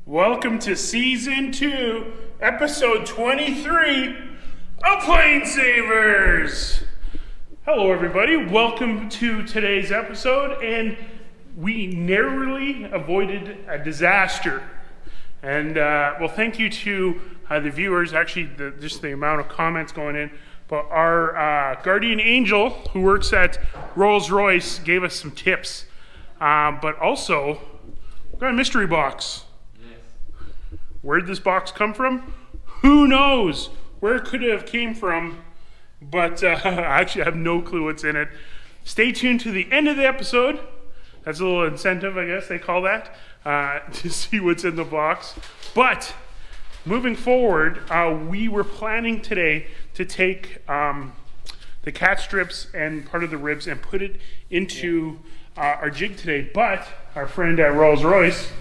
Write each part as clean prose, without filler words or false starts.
Welcome to Season 2, Episode 23 of PlaneSavers! Hello everybody, welcome to today's episode, and we narrowly avoided a disaster. And well, thank you to the viewers, actually just the amount of comments going in, but our guardian angel who works at Rolls-Royce gave us some tips. But also, we've got a mystery box. Yes. Where'd this box come from? Who knows where it could have came from, but I actually have no clue what's in it. Stay tuned to the end of the episode. That's a little incentive, I guess they call that, to see what's in the box. But moving forward, we were planning today to take the cat strips and part of the ribs and put it into our jig today, but our friend at Rolls-Royce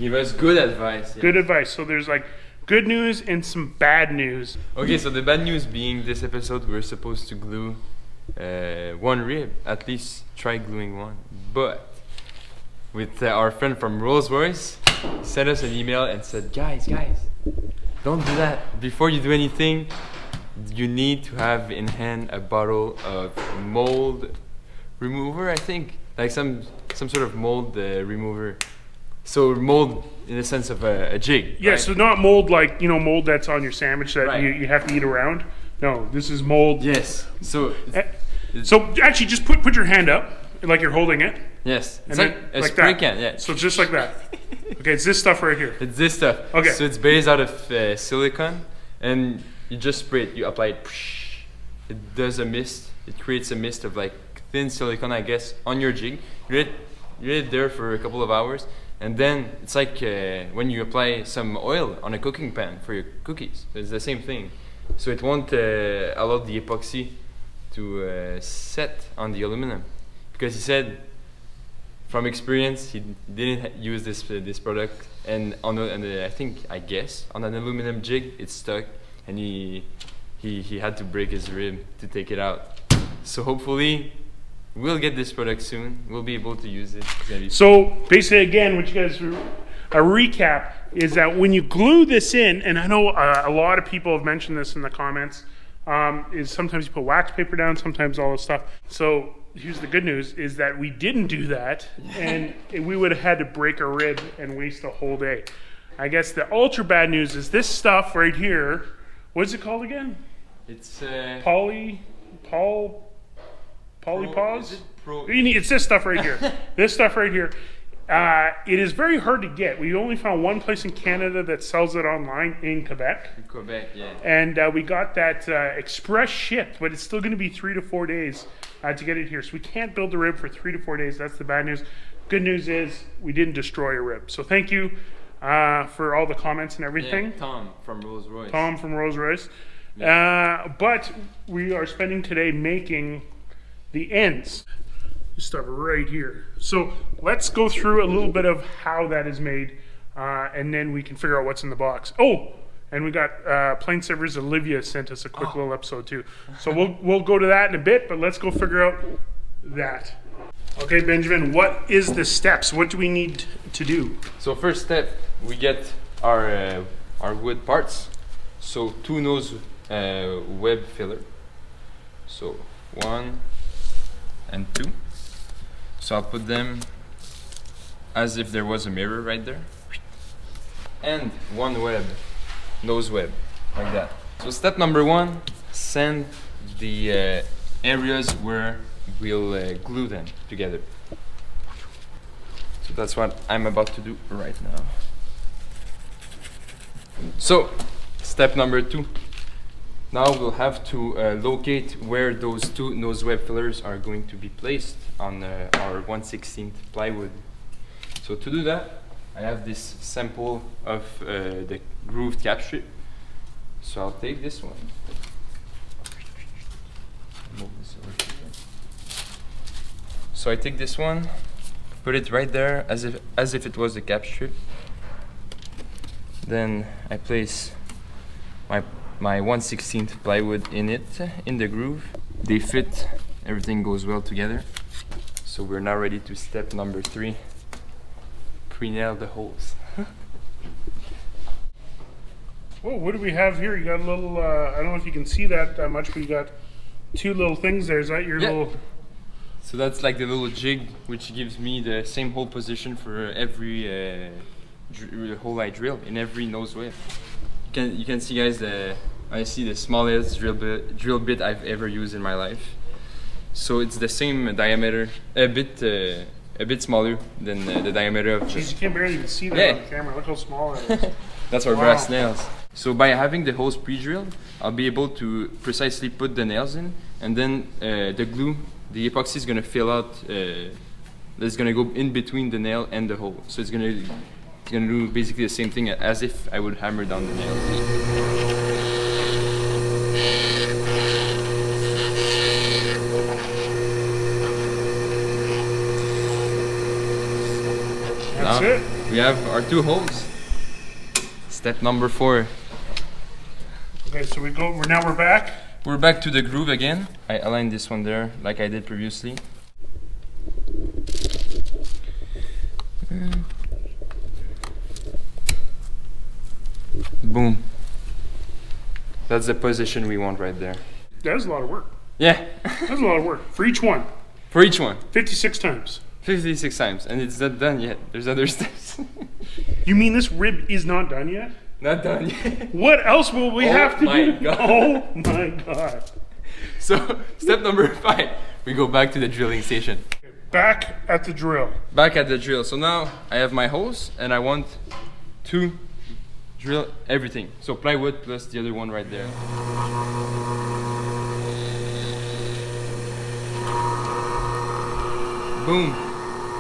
give us good advice. Good advice. So there's like good news and some bad news. Okay, so the bad news being this episode we're supposed to glue one rib, at least try gluing one. But with our friend from Rolls-Royce, sent us an email and said, guys, don't do that. Before you do anything, you need to have in hand a bottle of mold remover, I think. Like some sort of mold remover. So mold in the sense of a jig. Yeah, right? So not mold like, mold that's on your sandwich that right. you have to eat around. No, this is mold. Yes. So actually just put your hand up like you're holding it. Yes. It's like a spray can, yeah. So just like that. Okay, it's this stuff right here. It's this stuff. Okay. So it's based out of silicone, and you just spray it, you apply it. It does a mist. It creates a mist of like thin silicone, I guess, on your jig. You let it there for a couple of hours, and then it's like when you apply some oil on a cooking pan for your cookies. It's the same thing. So it won't allow the epoxy to set on the aluminum, because he said, from experience, he didn't use this product, and I guess on an aluminum jig it stuck, and he had to break his rib to take it out. So hopefully we'll get this product soon. We'll be able to use it. So basically, again, what you guys a recap is that when you glue this in, and I know a lot of people have mentioned this in the comments, is sometimes you put wax paper down, sometimes all this stuff. So here's the good news, is that we didn't do that, and we would have had to break a rib and waste a whole day. I guess the ultra bad news is this stuff right here. What is it called again? It's Polypause? It's this stuff right here. This stuff right here. It is very hard to get. We only found one place in Canada that sells it online in Quebec. In Quebec, yeah. And we got that express shipped, but it's still going to be 3 to 4 days to get it here. So we can't build the rib for 3 to 4 days. That's the bad news. Good news is we didn't destroy a rib. So thank you for all the comments and everything. Yeah, Tom from Rolls-Royce. Yeah. But we are spending today making the ends. This stuff right here. So let's go through a little bit of how that is made, and then we can figure out what's in the box. Oh, and we got PlaneSavers. Olivia sent us a quick little episode too. So we'll go to that in a bit, but let's go figure out that. Okay, Benjamin, what is the steps? What do we need to do? So first step, we get our wood parts. So 2 nose web filler. So 1 and 2. So I'll put them as if there was a mirror right there. And 1 nose web, like that. So step number 1, sand the areas where we'll glue them together. So that's what I'm about to do right now. So step number 2. Now we'll have to locate where those 2 nose web fillers are going to be placed on our 1/16 plywood. So to do that, I have this sample of the grooved cap strip. So I'll take this one. Move this over here. So I take this one, put it right there as if it was the cap strip. Then I place my 1/16 plywood in the groove. They fit, everything goes well together. So we're now ready to step number 3, pre-nail the holes. Whoa, what do we have here? You got a little, I don't know if you can see that much, but you got two little things there. Is that your little... So that's like the little jig, which gives me the same hole position for every hole I drill in every nose web. You can see, guys, I see the smallest drill bit I've ever used in my life. So it's the same diameter, a bit smaller than the diameter of. Jeez, you can barely even see that on camera. Look how small that is. That's our brass nails. So by having the holes pre-drilled, I'll be able to precisely put the nails in, and then the glue, the epoxy is gonna fill out. That's gonna go in between the nail and the hole. So it's gonna do basically the same thing as if I would hammer down the nails. That's now, it. We have our two holes. Step number 4. Okay, so we're back. We're back to the groove again. I aligned this one there like I did previously. Boom. That's the position we want right there. That was a lot of work. Yeah. That was a lot of work. For each one. For each one. 56 times. 56 times. And it's not done yet. There's other steps. You mean this rib is not done yet? Not done yet. What else will we have to do? God. Oh my god. So, step number 5. We go back to the drilling station. Back at the drill. Back at the drill. So now I have my hose and I want to drill everything. So plywood plus the other one right there. Boom.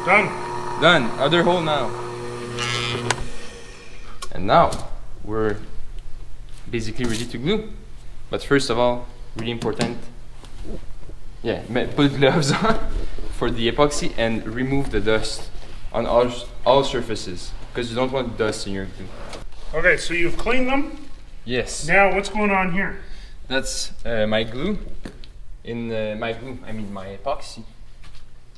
Done. Done. Other hole now. And now we're basically ready to glue. But first of all, really important, put gloves on for the epoxy and remove the dust on all surfaces because you don't want dust in your glue. Okay, so you've cleaned them. Yes. Now what's going on here? That's my glue. My epoxy,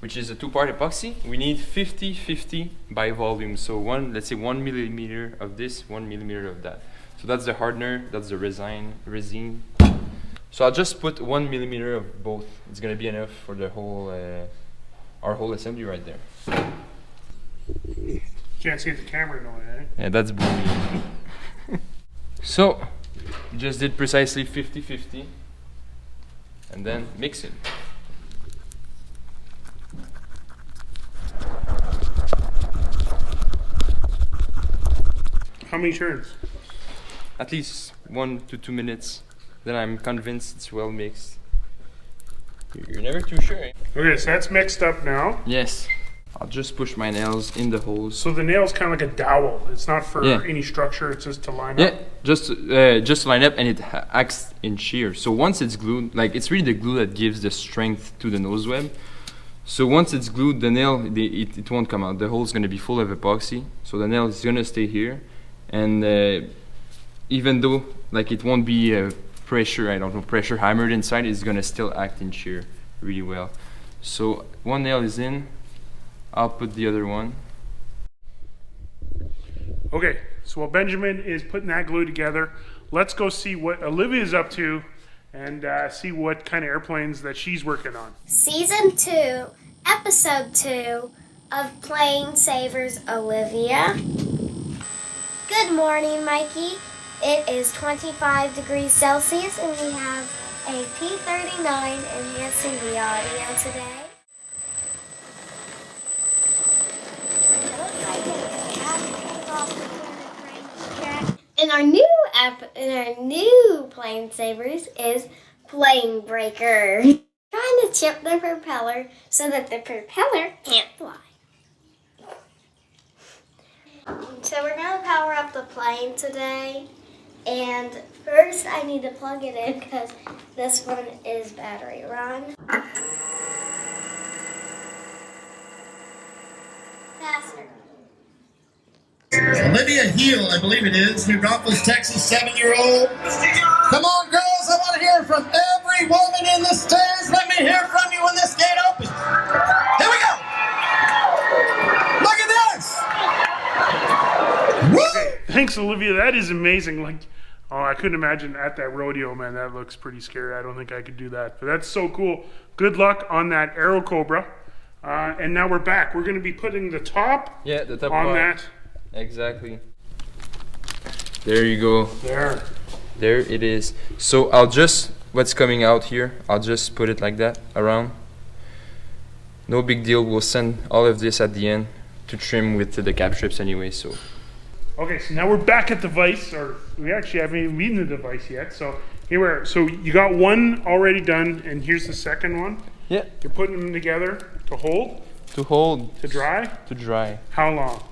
which is a 2-part epoxy. We need 50-50 by volume. So let's say 1 millimeter of this, 1 millimeter of that. So that's the hardener, that's the resin. So I'll just put 1 millimeter of both. It's gonna be enough for the whole, our whole assembly right there. Can't see the camera no way, Yeah, that's booming. So, we just did precisely 50-50. And then mix it. How many turns? At least 1 to 2 minutes. Then I'm convinced it's well mixed. You're never too sure. Eh? Okay, so that's mixed up now. Yes. I'll just push my nails in the holes. So the nail's kind of like a dowel. It's not for any structure. It's just to line up. Yeah, just line up, and it acts in shear. So once it's glued, like it's really the glue that gives the strength to the nose web. So once it's glued, the nail it won't come out. The hole's gonna be full of epoxy, so the nail is gonna stay here. And even though like it won't be pressure hammered inside, it's gonna still act in shear really well. So one nail is in. I'll put the other one. Okay, so while Benjamin is putting that glue together, let's go see what Olivia's up to and see what kind of airplanes that she's working on. Season 2, Episode 2 of PlaneSavers Olivia. Good morning, Mikey. It is 25 degrees Celsius and we have a P39 enhancing the audio today. And our new PlaneSavers is Plane Breaker. Trying to chip the propeller so that the propeller can't fly. So we're going to power up the plane today. And first I need to plug it in because this one is battery run. Faster. Olivia Heel, I believe it is, New Braunfels, Texas, 7-year-old. Come on, girls, I want to hear from every woman in the stands. Let me hear from you when this gate opens. Here we go. Look at this. Woo! Thanks, Olivia. That is amazing. Like, Oh, I couldn't imagine at that rodeo, man. That looks pretty scary. I don't think I could do that. But that's so cool. Good luck on that Aero Cobra. And now we're back. We're going to be putting the top, the top on part. that. Exactly. There you go. There it is. So I'll just, what's coming out here, I'll just put it like that around. No big deal. We'll send all of this at the end to trim with the cap strips anyway. So. Okay, so now we're back at the vise, or we actually haven't even beaten the device yet. So here we are. So you got one already done, and here's the second one. Yeah. You're putting them together to hold. To hold. To dry. To dry. How long?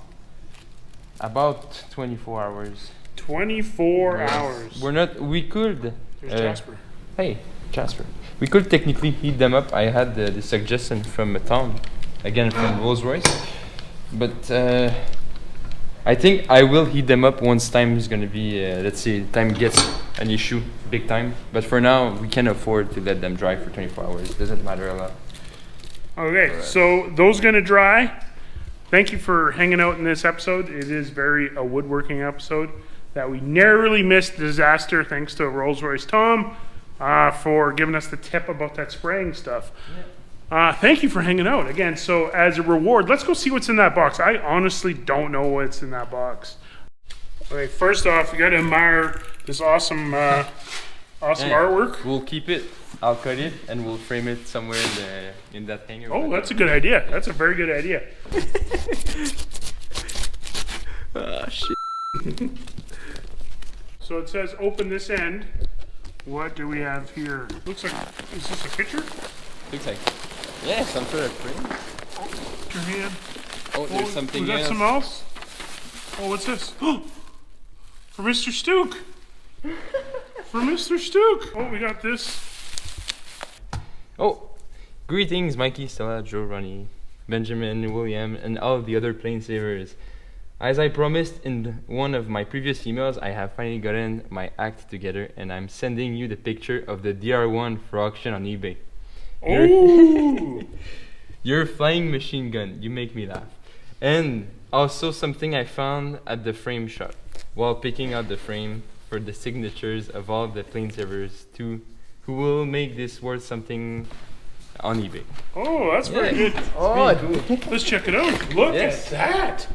About 24 hours. 24 hours. We're not. We could. There's Jasper. Hey, Jasper. We could technically heat them up. I had the suggestion from Tom, again from Rolls-Royce, but. I think I will heat them up once time is going to be, let's say, time gets an issue, big time. But for now, we can afford to let them dry for 24 hours. It doesn't matter a lot. Okay, so those going to dry. Thank you for hanging out in this episode. It is a woodworking episode that we narrowly missed disaster, thanks to Rolls-Royce Tom for giving us the tip about that spraying stuff. Yeah. Thank you for hanging out again. So as a reward, let's go see what's in that box. I honestly don't know what's in that box. Okay, first off, you got to admire this awesome artwork. We'll keep it. I'll cut it and we'll frame it somewhere in that hanger. Oh, that's a good idea. That's a very good idea. Ah, shit. So it says open this end. What do we have here? Looks like, is this a picture? Looks like. Yeah, some sort of frame. Put your hand. Oh, there's something else. Was that something else? Oh, what's this? Oh, for Mr. Stook. For Mr. Stook. Oh, we got this. Oh, greetings, Mikey, Stella, Joe, Ronnie, Benjamin, William, and all of the other PlaneSavers. As I promised in one of my previous emails, I have finally gotten my act together, and I'm sending you the picture of the DR1 for auction on eBay. Oh! Your flying machine gun. You make me laugh. And also something I found at the frame shop while picking out the frame for the signatures of all the PlaneSavers who will make this worth something on eBay. Oh, that's very good. Oh, cool. Let's check it out. Look at that.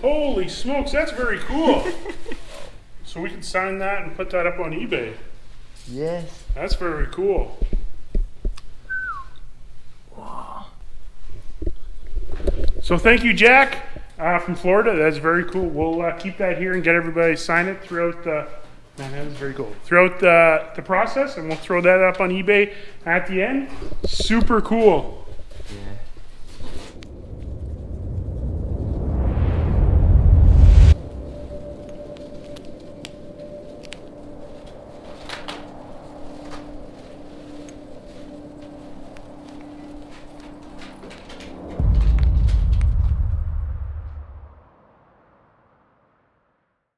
Holy smokes, that's very cool. So we can sign that and put that up on eBay. Yes. That's very cool. So thank you, Jack, from Florida. That's very cool. We'll keep that here and get everybody to sign it throughout the. Man, that is very cool. Throughout the process, and we'll throw that up on eBay at the end. Super cool. Yeah.